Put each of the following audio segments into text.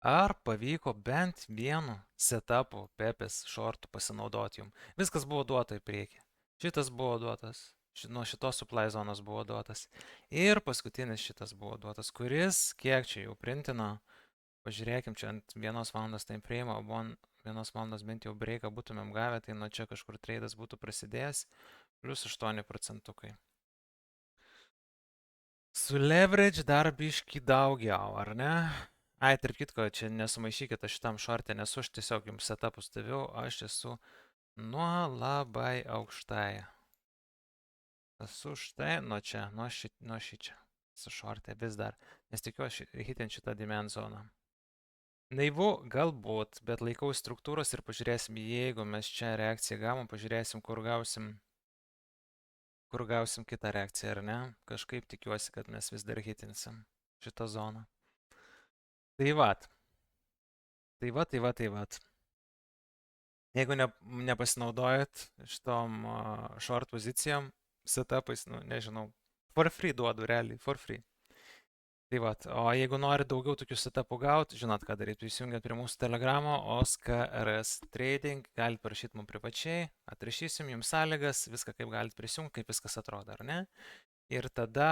Ar pavyko bent vienu setupu Pepės shortų pasinaudoti jum? Viskas buvo duota į priekį. Šitas buvo duotas. Nuo šitos supply zonos buvo duotas. Ir paskutinis šitas buvo duotas, kuris, kiek čia jau printino, pažiūrėkim, čia ant 1 valandos time frame, o buvo 1 valandos bent jau breiką būtumėm gavę, tai nuo čia kažkur tradas būtų prasidėjęs, plus 8%. Su leverage dar biški daugiau, ar ne? Ai, tarp kitko, čia nesumaišykite šitam šortė, nes aš tiesiog jums setupus daviau, aš esu nuo labai aukštai. Esu štai nuo čia, nuo šičia. Su šortė vis dar, nes tikiuosi hitinti šitą demand zoną. Naivu galbūt, bet laikau struktūros ir pažiūrėsim, jeigu mes čia reakciją gavom, pažiūrėsim, kur gausim kitą reakciją, ar ne? Kažkaip tikiuosi, kad mes vis dar hitinsim šitą zoną. Tai vat. Jeigu nepasinaudojat šitom short pozicijom, setupais, nu, nežinau, for free duodu, realiai, for free. Tai vat, o jeigu nori daugiau tokių setupų gauti, žinot, ką daryti, prisijungiat prie mūsų telegramo, OSKRS Trading, galite parašyti mums privačiai, atrašysim jums sąlygas, viską kaip galite prisijungti, kaip viskas atrodo, ar ne? Ir tada,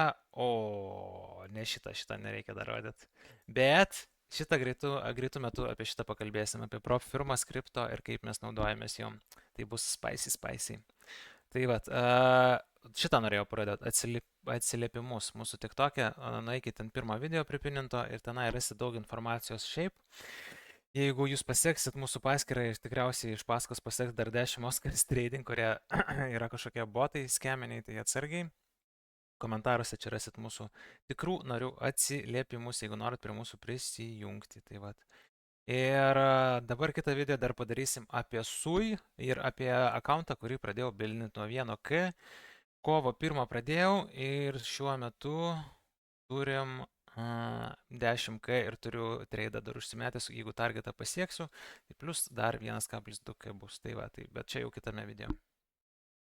ne šitą nereikia dar rodyti. Bet šitą greitų metu apie šitą pakalbėsim, apie prop firmas, kripto ir kaip mes naudojamės jom. Tai bus spicy. Tai vat, šitą norėjau pradėti, atsiliepimus mūsų TikTok'e, nueikit ten pirmą video pripininto ir tenai rasit daug informacijos šiaip. Jeigu jūs pasieksit mūsų paskyrą ir tikriausiai iš paskos pasieks dar 10 Oscars Trading, kurie yra kažkokie botai, skeminiai, tai atsargiai. Komentaruose čia rasit mūsų tikrų narių atsiliepimus, jeigu norit prie mūsų prisijungti. Tai vat. Ir dabar kitą video dar padarysim apie SUI ir apie akauntą, kurį pradėjau bildinti nuo 1K. Kovo 1 pradėjau ir šiuo metu turim 10K ir turiu tradą dar užsimetęs, jeigu targetą pasieksiu, tai plus dar 1,2K bus. Tai va, bet čia jau kitame video.